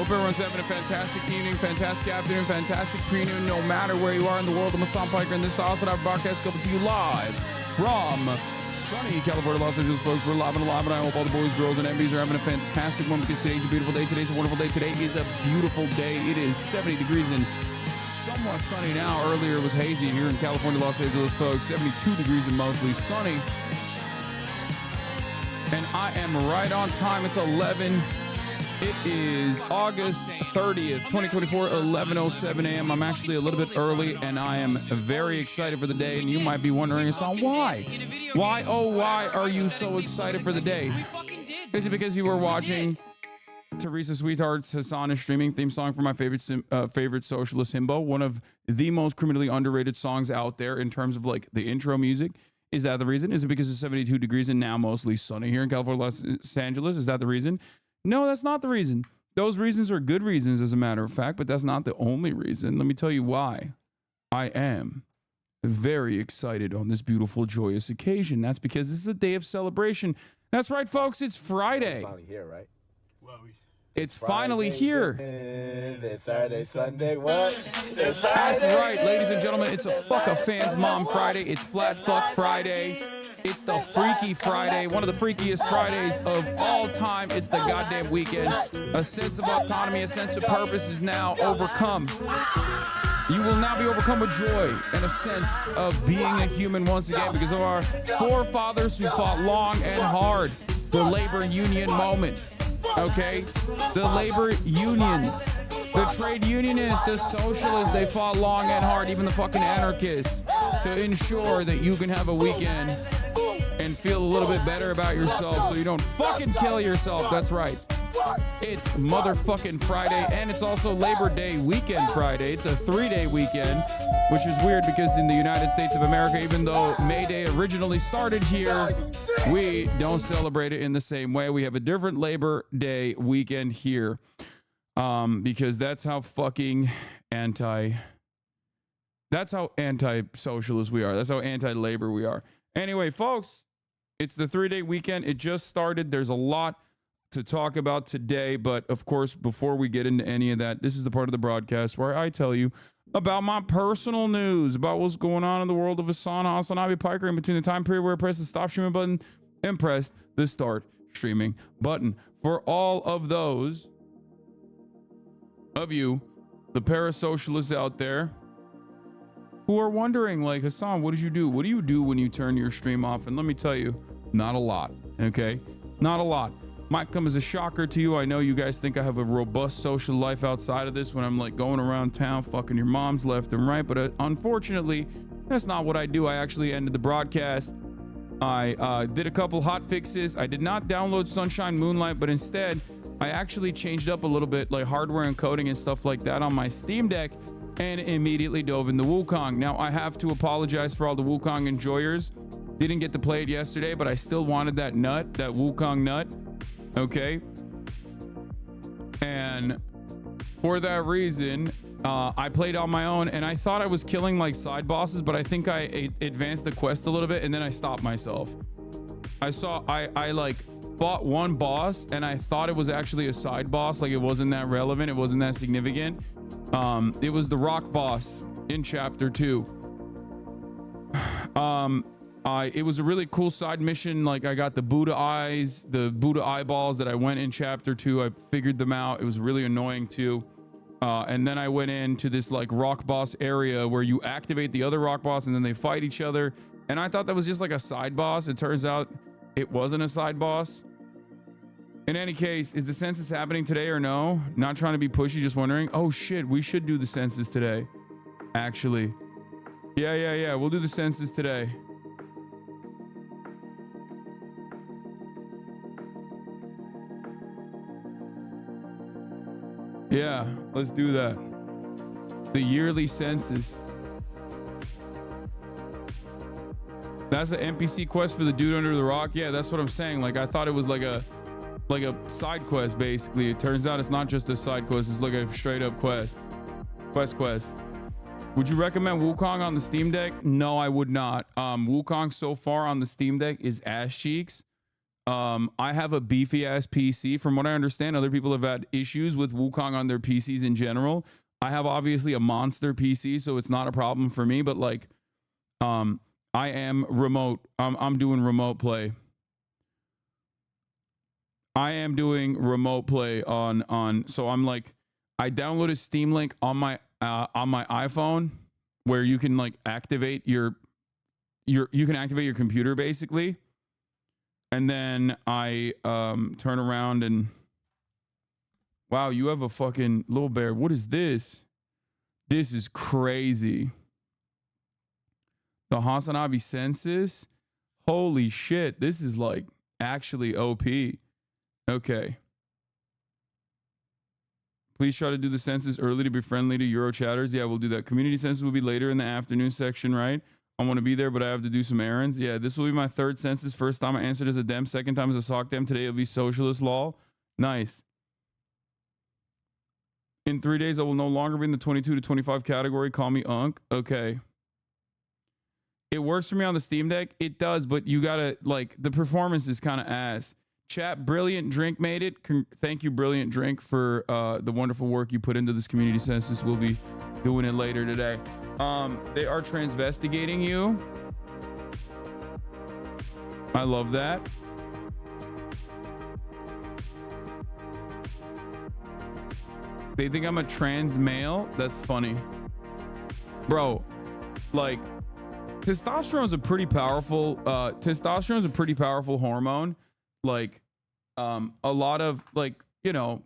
Hope everyone's having a fantastic evening, fantastic afternoon, fantastic pre-noon, no matter where you are in the world. I'm Hassan Piker, and this is the Hasanabi broadcast coming to you live from sunny California, Los Angeles, folks. We're live and alive, and I hope all the boys, girls, and MBs are having a fantastic one because today's a beautiful day. Today's a wonderful day. Today is a beautiful day. It is 70 degrees and somewhat sunny now. Earlier it was hazy here in California, Los Angeles, folks. 72 degrees and mostly sunny. And I am right on time. It's 11. It is August 30th, 2024, 11:07 a.m. I'm actually a little bit early, and I am very excited for the day. And you might be wondering, Hassan, why? Why, oh, why are you so excited for the day? Is it because you were watching Teresa Sweetheart's Hassan is Streaming theme song for my favorite socialist himbo? One of the most criminally underrated songs out there in terms of like the intro music. Is that the reason? Is it because it's 72 degrees and now mostly sunny here in California, Los Angeles? Is that the reason? No, that's not the reason. Those reasons are good reasons, as a matter of fact, but that's not the only reason. Let me tell you why I am very excited on this beautiful, joyous occasion. That's because this is a day of celebration. That's right, folks. It's Friday. It's finally here, right? Well, it's finally here. It's Saturday, Sunday, what? It's Friday. Friday. That's right, ladies and gentlemen. It's a Fuck a Fan's Mom Friday. It's Flat Fuck Friday. It's the Freaky Friday, one of the freakiest Fridays of all time. It's the goddamn weekend. A sense of autonomy, a sense of purpose is now overcome. You will now be overcome with joy and a sense of being a human once again because of our forefathers who fought long and hard. The labor union moment, okay? The labor unions, the trade unionists, the socialists, they fought long and hard, even the fucking anarchists, to ensure that you can have a weekend and feel a little bit better about yourself so you don't fucking kill yourself. That's right. It's motherfucking Friday, and it's also Labor Day weekend Friday. It's a 3-day weekend, which is weird because in the United States of America, even though May Day originally started here, we don't celebrate it in the same way. We have a different Labor Day weekend here because that's how fucking anti-socialist we are. That's how anti-labor we are. Anyway, folks, it's the 3-day weekend. It just started. There's a lot to talk about today. But of course, before we get into any of that, this is the part of the broadcast where I tell you about my personal news, about what's going on in the world of Hasanabi Piker in between the time period where I press the stop streaming button and press the start streaming button. For all of those of you, the parasocialists out there, who are wondering, like, Hassan, what did you do? What do you do when you turn your stream off? And let me tell you, not a lot, okay? Not a lot. Might come as a shocker to you. I know you guys think I have a robust social life outside of this when I'm, like, going around town fucking your moms left and right, but unfortunately, that's not what I do. I actually ended the broadcast. I did a couple hot fixes. I did not download Sunshine Moonlight, but instead, I actually changed up a little bit, like hardware encoding and stuff like that on my Steam Deck, and immediately dove into Wukong. Now, I have to apologize for all the Wukong enjoyers. Didn't get to play it yesterday, but I still wanted that nut, that Wukong nut. Okay? And for that reason, I played on my own, and I thought I was killing like side bosses, but I think I advanced the quest a little bit, and then I stopped myself. I like fought one boss, and I thought it was actually a side boss. Like, it wasn't that relevant. It wasn't that significant. It was the rock boss in chapter 2. It was a really cool side mission. Like, I got the Buddha eyes, the Buddha eyeballs that I went in chapter 2. I figured them out. It was really annoying too. And then I went into this like rock boss area where you activate the other rock boss and then they fight each other. And I thought that was just like a side boss. It turns out it wasn't a side boss. In any case, is the census happening today or no? Not trying to be pushy, just wondering. Oh shit, we should do the census today. Actually. Yeah. We'll do the census today. Yeah, let's do that. The yearly census. That's an NPC quest for the dude under the rock. Yeah, that's what I'm saying. Like, I thought it was like a side quest, basically. It turns out it's not just a side quest. It's like a straight up quest. Quest. Would you recommend Wukong on the Steam Deck? No, I would not. Wukong so far on the Steam Deck is ass cheeks. I have a beefy ass PC. From what I understand, other people have had issues with Wukong on their PCs in general. I have obviously a monster PC, so it's not a problem for me. But like, I am remote. I'm doing remote play. I am doing remote play on. So I'm like, I downloaded Steam Link on my iPhone, where you can like activate you can activate your computer basically. And then I turn around and wow, you have a fucking little bear. What is this? This is crazy. The Hasanabi census. Holy shit. This is like actually OP. Okay. Please try to do the census early to be friendly to Euro chatters. Yeah, we'll do that. Community census will be later in the afternoon section, right? I want to be there, but I have to do some errands. Yeah, this will be my third census. First time I answered as a dem. Second time as a sock dem. Today it'll be socialist law. Nice. In 3 days, I will no longer be in the 22 to 25 category. Call me Unk. Okay. It works for me on the Steam Deck. It does, but you gotta, like, the performance is kind of ass. Chat, Brilliant Drink made it. Thank you, Brilliant Drink, for the wonderful work you put into this community census. We'll be doing it later today. They are transvestigating you. I love that. They think I'm a trans male. That's funny. Bro, like, testosterone is a pretty powerful hormone. Like, a lot of, like, you know,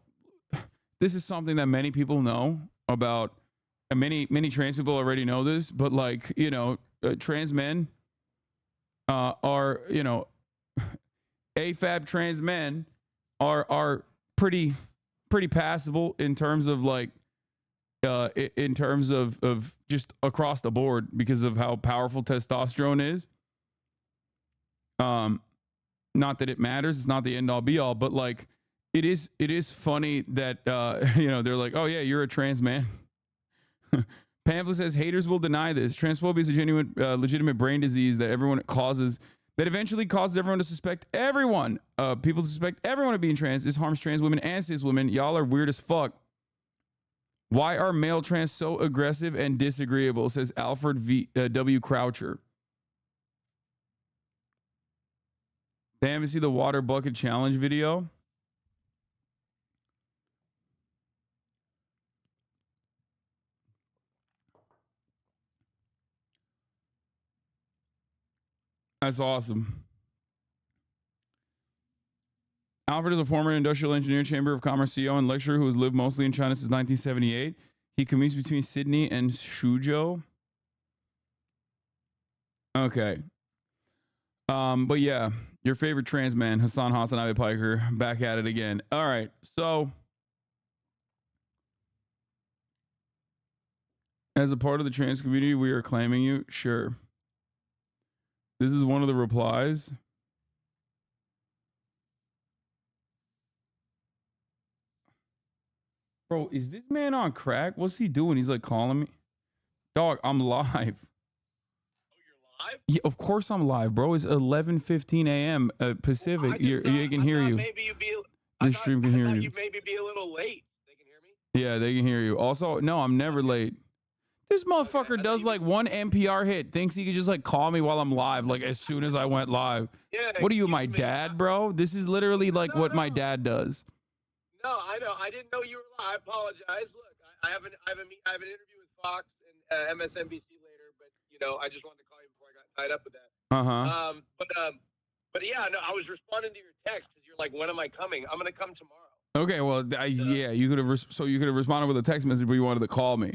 this is something that many people know about, and many trans people already know this, but like, you know, trans men are, you know, AFAB trans men are pretty passable in terms of like, in terms of just across the board because of how powerful testosterone is. Not that it matters. It's not the end all be all, but like, it is funny that, you know, they're like, oh yeah, you're a trans man. Pamphlet says haters will deny this. Transphobia is a genuine, legitimate brain disease that eventually causes everyone to suspect everyone. People suspect everyone of being trans. This harms trans women and cis women. Y'all are weird as fuck. Why are male trans so aggressive and disagreeable? Says Alfred W. Croucher. Damn, you see the water bucket challenge video? That's awesome. Alfred is a former industrial engineer, Chamber of Commerce CEO, and lecturer who has lived mostly in China since 1978. He commutes between Sydney and Suzhou. Okay. But yeah, your favorite trans man, Hasanabi Piker, back at it again. All right. So, as a part of the trans community, we are claiming you. Sure. This is one of the replies. Bro, is this man on crack? What's he doing? He's like calling me. Dog, I'm live. Oh, you're live? Yeah, of course I'm live, bro. It's 11:15 a.m. Pacific. They can hear you. Maybe you be. This stream can hear you. You maybe be a little late. They can hear me. Yeah, they can hear you. Also, no, I'm never late. This motherfucker does like one NPR hit, thinks he could just like call me while I'm live, like as soon as I went live. Yeah. What are you, my dad, bro? This is literally like what my dad does. No, I know. I didn't know you were live. I apologize. Look, I have an interview with Fox and MSNBC later, but you know, I just wanted to call you before I got tied up with that. But yeah, no, I was responding to your text because you're like, when am I coming? I'm gonna come tomorrow. Okay, well, yeah, you could have responded with a text message, but you wanted to call me.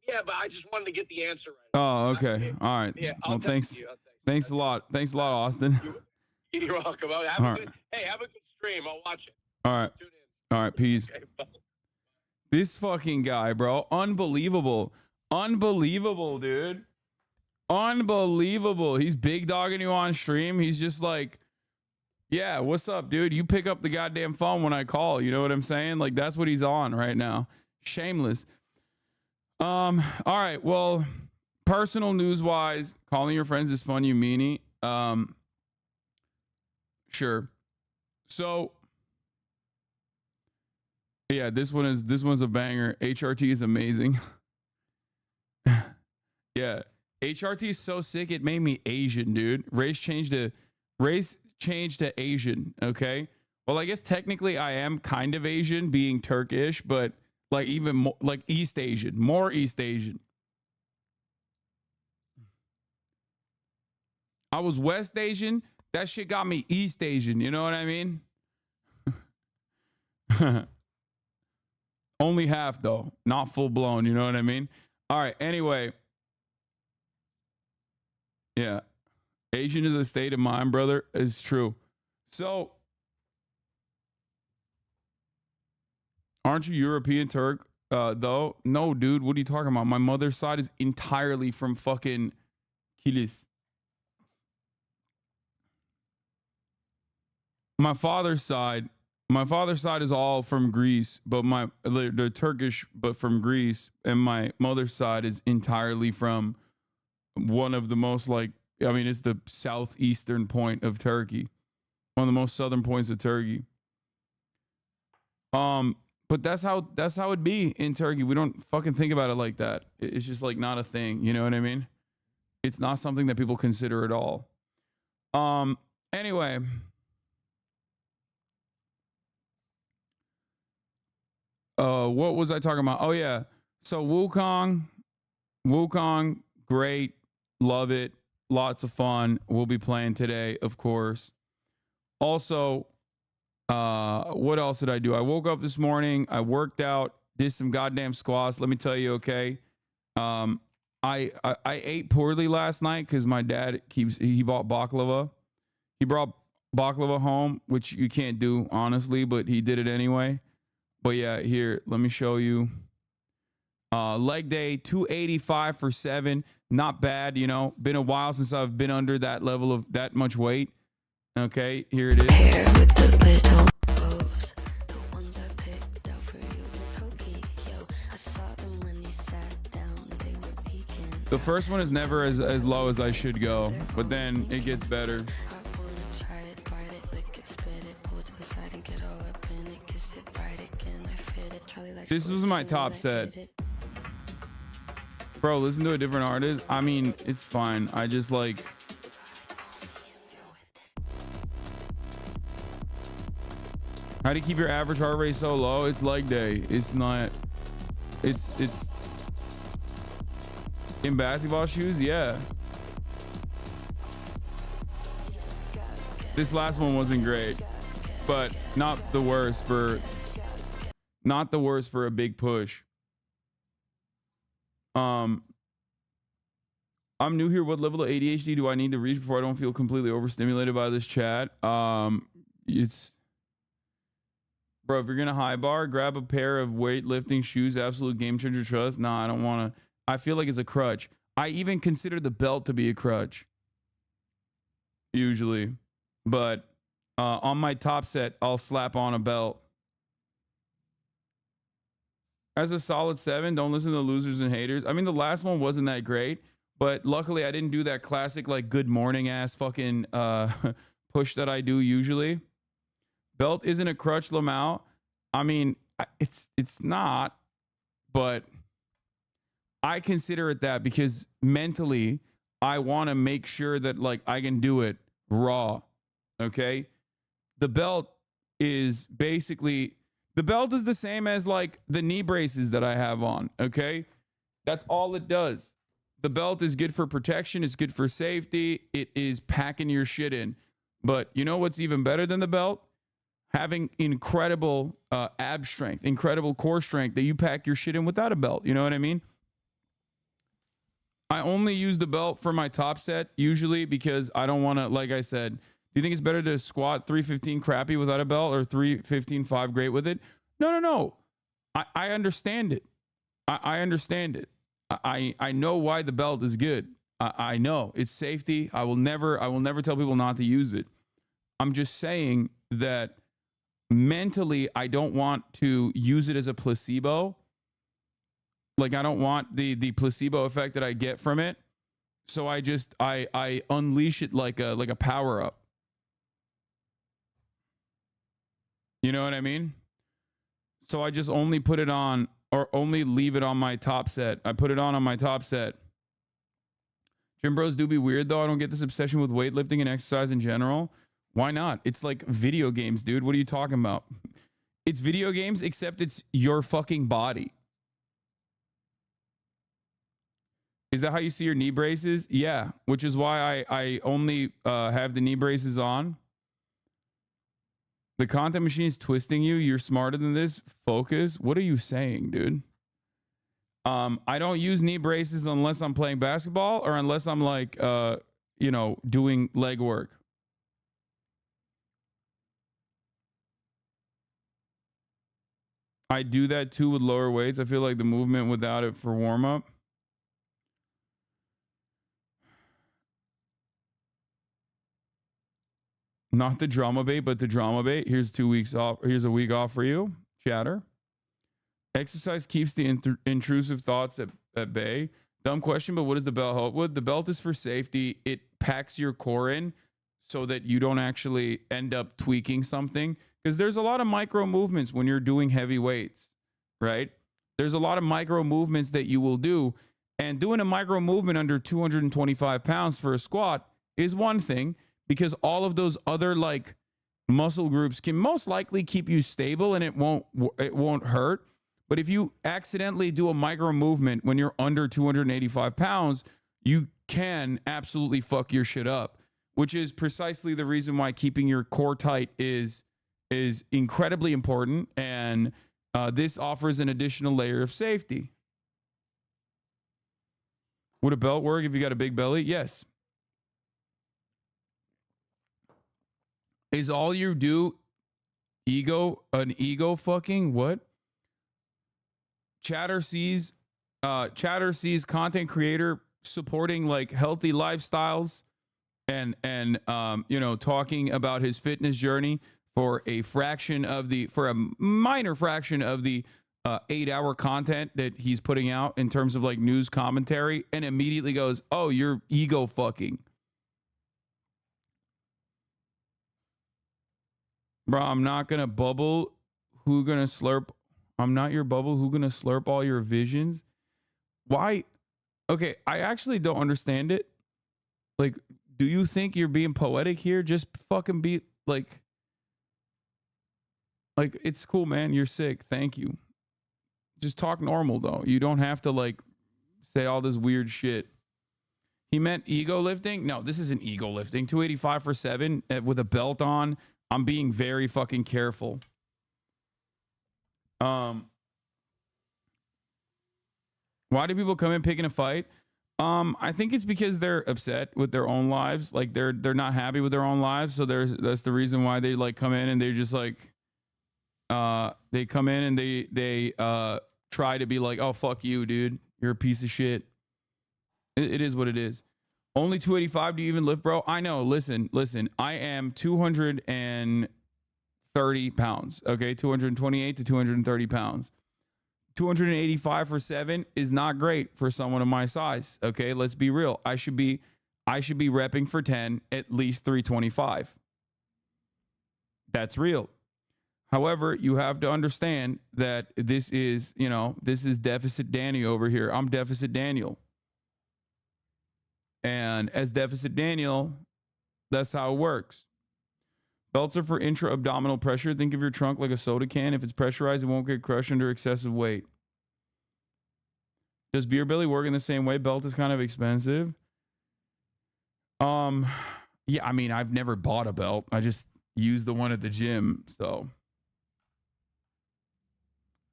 Yeah, but I just wanted to get the answer right. Oh, okay. All right. Yeah, well, thanks. Thanks a lot. Thanks a lot, Austin. You're welcome. Have a good stream. I'll watch it. All right. Tune in. All right. Peace. Okay, This fucking guy, bro. Unbelievable. Unbelievable, dude. Unbelievable. He's big dogging you on stream. He's just like, yeah, what's up, dude? You pick up the goddamn phone when I call. You know what I'm saying? Like, that's what he's on right now. Shameless. All right. Well, personal news wise, calling your friends is fun, you meanie. Sure. So yeah, this one's a banger. HRT is amazing. Yeah. HRT is so sick it made me Asian, dude. Race changed to Asian, okay? Well, I guess technically I am kind of Asian being Turkish, but like even more like East Asian, more East Asian. I was West Asian. That shit got me East Asian. You know what I mean? Only half though, not full blown. You know what I mean? All right. Anyway. Yeah. Asian is a state of mind, brother. It's true. So, aren't you European Turk, though? No, dude. What are you talking about? My mother's side is entirely from fucking Kilis. My father's side is all from Greece, but they're Turkish, but from Greece, and my mother's side is entirely from one of the most it's the southeastern point of Turkey, one of the most southern points of Turkey. But that's how it'd be in Turkey. We don't fucking think about it like that. It's just like not a thing. You know what I mean? It's not something that people consider at all. Anyway. What was I talking about? Oh yeah. So Wukong, great. Love it. Lots of fun. We'll be playing today, of course. Also, what else did I do? I woke up this morning. I worked out, did some goddamn squats. Let me tell you, okay. I ate poorly last night because my dad he bought baklava. He brought baklava home, which you can't do, honestly, but he did it anyway. But yeah, here, let me show you. Leg day, 285 for 7. Not bad, you know. Been a while since I've been under that level of that much weight. Okay, here it is. Hair with the little bows, the ones I picked out for you in Tokyo. I saw them when he sat down, they were peeking. The first one is never as low as I should go, but then it gets better. This was my top set. Bro, listen to a different artist. I mean, it's fine. I just like... How do you keep your average heart rate so low? It's leg day. It's not... It's... In basketball shoes? Yeah. This last one wasn't great. But not the worst for a big push. I'm new here. What level of ADHD do I need to reach before I don't feel completely overstimulated by this chat? It's bro, if you're gonna high bar, grab a pair of weightlifting shoes. Absolute game changer trust. Nah, I don't want to. I feel like it's a crutch. I even consider the belt to be a crutch usually, but on my top set, I'll slap on a belt. As a solid 7, don't listen to the losers and haters. I mean, the last one wasn't that great, but luckily I didn't do that classic like good morning ass fucking push that I do usually. Belt isn't a crutch, Lamau. I mean, it's not, but I consider it that because mentally I want to make sure that like I can do it raw. Okay? The belt is basically... The belt is the same as like the knee braces that I have on, okay? That's all it does. The belt is good for protection. It's good for safety. It is packing your shit in. But you know what's even better than the belt? Having incredible ab strength, incredible core strength that you pack your shit in without a belt. You know what I mean? I only use the belt for my top set usually because I don't want to, like I said... Do you think it's better to squat 315 crappy without a belt or 315 5 great with it? No. I understand it. I understand it. I know why the belt is good. I know it's safety. I will never tell people not to use it. I'm just saying that mentally, I don't want to use it as a placebo. Like I don't want the placebo effect that I get from it. So I unleash it like a power up. You know what I mean? So I just only put it on, or only leave it on my top set. I put it on my top set. Gym bros do be weird though. I don't get this obsession with weightlifting and exercise in general. Why not? It's like video games, dude. What are you talking about? It's video games, except it's your fucking body. Is that how you see your knee braces? Yeah, which is why I only have the knee braces on. The content machine is twisting you. You're smarter than this. Focus. What are you saying, dude? I don't use knee braces unless I'm playing basketball or unless I'm like, doing leg work. I do that too with lower weights. I feel like the movement without it for warm up. Not the drama bait, but the drama bait. Here's 2 weeks off. Here's a week off for you, chatter. Exercise keeps the intrusive thoughts at bay. Dumb question, but what does the belt help with? The belt is for safety. It packs your core in so that you don't actually end up tweaking something. Because there's a lot of micro movements when you're doing heavy weights, right? There's a lot of micro movements that you will do. And doing a micro movement under 225 pounds for a squat is one thing, because all of those other like muscle groups can most likely keep you stable and it won't hurt. But if you accidentally do a micro movement when you're under 285 pounds, you can absolutely fuck your shit up, which is precisely the reason why keeping your core tight is incredibly important. And this offers an additional layer of safety. Would a belt work if you got a big belly? Yes. Is all you do an ego fucking what? Chatter sees content creator supporting like healthy lifestyles and talking about his fitness journey for a minor fraction of the 8-hour content that he's putting out in terms of like news commentary, and immediately goes, "Oh, you're ego fucking." Bro, I'm not gonna bubble. Who gonna slurp? I'm not your bubble. Who gonna slurp all your visions? Why? Okay, I actually don't understand it. Like, do you think you're being poetic here? Just fucking be like it's cool, man. You're sick. Thank you. Just talk normal though. You don't have to like say all this weird shit. He meant ego lifting. No, this isn't ego lifting. 285 for 7 with a belt on. I'm being very fucking careful. Why do people come in picking a fight? I think it's because they're upset with their own lives. Like they're not happy with their own lives. So that's the reason why they like come in and they just like they come in and they try to be like, "Oh, fuck you, dude. You're a piece of shit." It is what it is. Only 285. Do you even lift, bro? I know. Listen. I am 230 pounds. Okay, 228 to 230 pounds. 285 for 7 is not great for someone of my size. Okay, let's be real. I should be repping for 10 at least 325. That's real. However, you have to understand that this is deficit Danny over here. I'm deficit Daniel. And as deficit Daniel, that's how it works. Belts are for intra-abdominal pressure. Think of your trunk like a soda can. If it's pressurized, it won't get crushed under excessive weight. Does beer belly work in the same way? Belt is kind of expensive. Yeah, I mean, I've never bought a belt. I just use the one at the gym. So,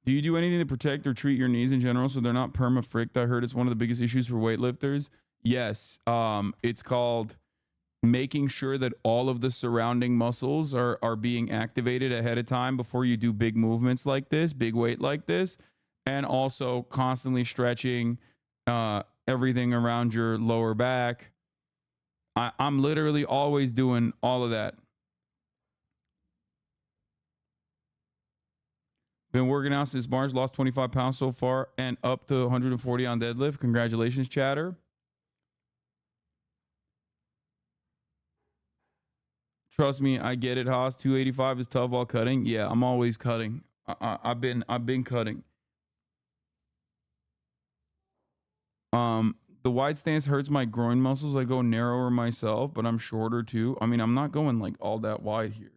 do you do anything to protect or treat your knees in general so they're not perma-fricked? I heard it's one of the biggest issues for weightlifters. Yes, it's called making sure that all of the surrounding muscles are being activated ahead of time before you do big movements like this, big weight like this, and also constantly stretching everything around your lower back. I'm literally always doing all of that. Been working out since March, lost 25 pounds so far, and up to 140 on deadlift. Congratulations, chatter. Trust me, I get it, Haas. 285 is tough while cutting. Yeah, I'm always cutting. I've been cutting. The wide stance hurts my groin muscles. I go narrower myself, but I'm shorter too. I mean, I'm not going like all that wide here.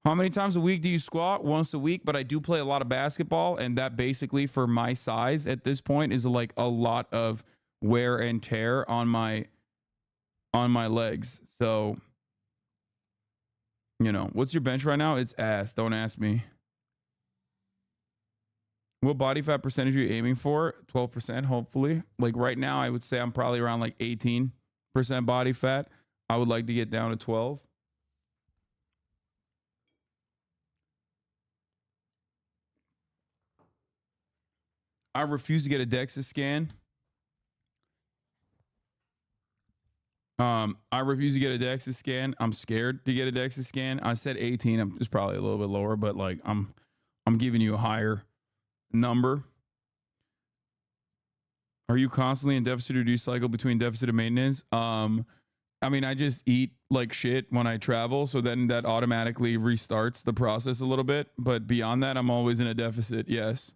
How many times a week do you squat? Once a week, but I do play a lot of basketball, and that basically for my size at this point is like a lot of wear and tear on my legs. So, you know, what's your bench right now? It's ass. Don't ask me. What body fat percentage are you aiming for? 12%, hopefully. Like right now, I would say I'm probably around like 18% body fat. I would like to get down to 12. I refuse to get a DEXA scan. I refuse to get a DEXA scan. I'm scared to get a DEXA scan. I said 18. It's probably a little bit lower, but like I'm giving you a higher number. Are you constantly in deficit, or do you cycle between deficit and maintenance? I mean, I just eat like shit when I travel, so then that automatically restarts the process a little bit. But beyond that, I'm always in a deficit. Yes.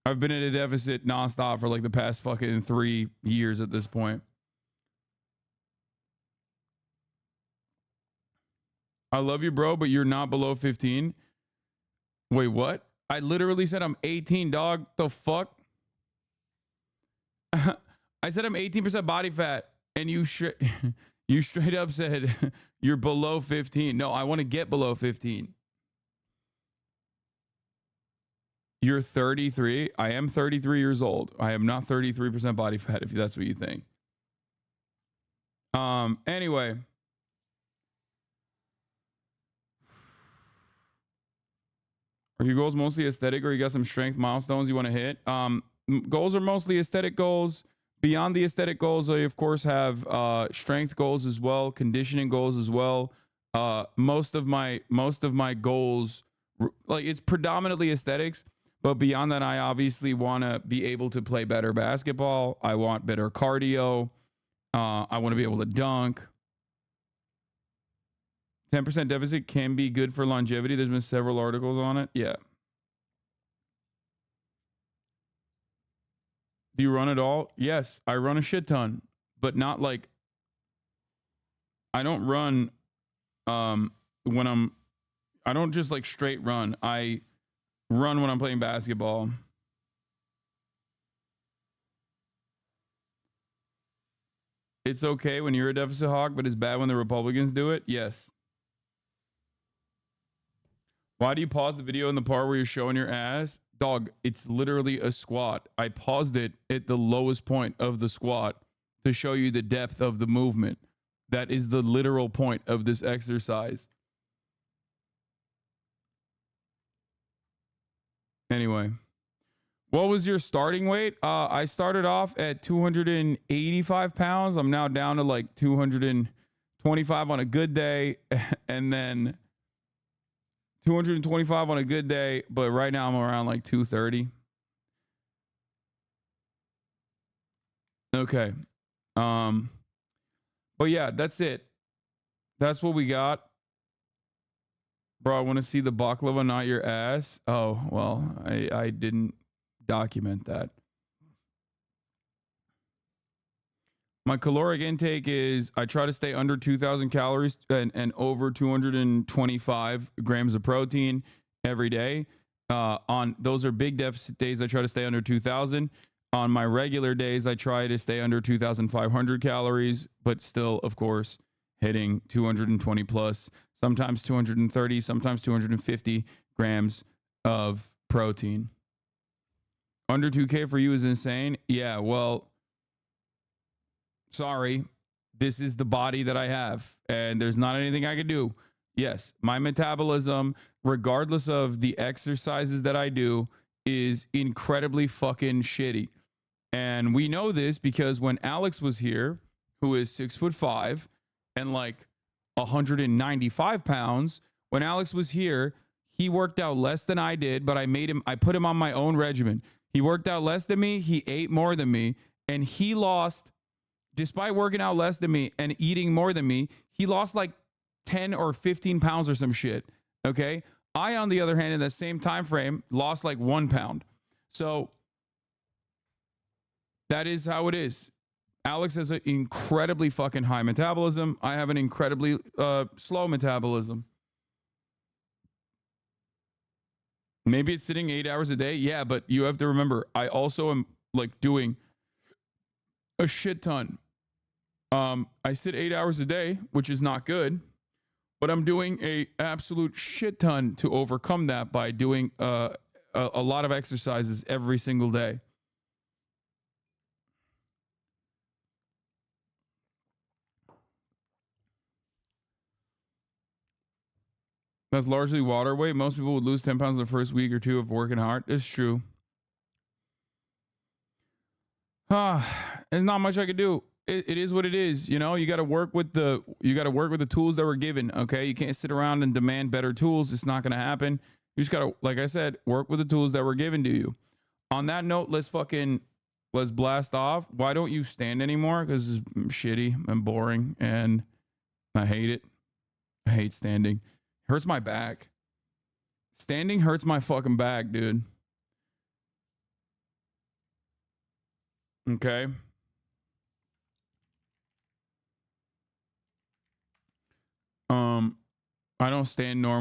I've been in a deficit nonstop for like the past fucking 3 years at this point. I love you, bro, but you're not below 15. Wait, what? I literally said I'm 18, dog. The fuck? I said I'm 18% body fat, and you straight up said you're below 15. No, I want to get below 15. You're 33. I am 33 years old. I am not 33% body fat, if that's what you think. Anyway. Are your goals mostly aesthetic, or you got some strength milestones you want to hit? Goals are mostly aesthetic goals. Beyond the aesthetic goals, I of course have strength goals as well, conditioning goals as well. Most of my goals, like, it's predominantly aesthetics, but beyond that, I obviously want to be able to play better basketball. I want better cardio. I want to be able to dunk. 10% deficit can be good for longevity. There's been several articles on it. Yeah. Do you run at all? Yes, I run a shit ton, but not like, I don't run when I don't just like straight run. I run when I'm playing basketball. It's okay when you're a deficit hawk, but it's bad when the Republicans do it. Yes. Why do you pause the video in the part where you're showing your ass? Dog, it's literally a squat. I paused it at the lowest point of the squat to show you the depth of the movement. That is the literal point of this exercise. Anyway, what was your starting weight? I started off at 285 pounds. I'm now down to like 225 on a good day, and then 225 on a good day, but right now I'm around like 230. Okay. But yeah, that's it. That's what we got. Bro, I want to see the baklava, not your ass. Oh, well, I didn't document that. My caloric intake is, I try to stay under 2,000 calories and over 225 grams of protein every day. On those are big deficit days, I try to stay under 2,000. On my regular days, I try to stay under 2,500 calories, but still, of course, hitting 220 plus, sometimes 230, sometimes 250 grams of protein. Under 2K for you is insane. Yeah, well, sorry, this is the body that I have, and there's not anything I can do. Yes, my metabolism, regardless of the exercises that I do, is incredibly fucking shitty. And we know this because when Alex was here, who is 6'5" and like 195 pounds, when Alex was here, he worked out less than I did, but I put him on my own regimen. He worked out less than me, he ate more than me, and he lost, despite working out less than me and eating more than me, he lost like 10 or 15 pounds or some shit. Okay. I, on the other hand, in that same time frame, lost like 1 pound. So that is how it is. Alex has an incredibly fucking high metabolism. I have an incredibly slow metabolism. Maybe it's sitting 8 hours a day. Yeah, but you have to remember, I also am like doing a shit ton. I sit 8 hours a day, which is not good, but I'm doing a absolute shit ton to overcome that by doing a lot of exercises every single day. That's largely water weight. Most people would lose 10 pounds in the first week or two of working hard. It's true. There's not much I could do. It is what it is. You know, you got to work with the tools that were given. Okay. You can't sit around and demand better tools. It's not going to happen. You just got to, like I said, work with the tools that were given to you. On that note, let's blast off. Why don't you stand anymore? Because it's shitty and boring and I hate it. I hate standing. Hurts my back. Standing hurts my fucking back, dude. Okay. I don't stand normally.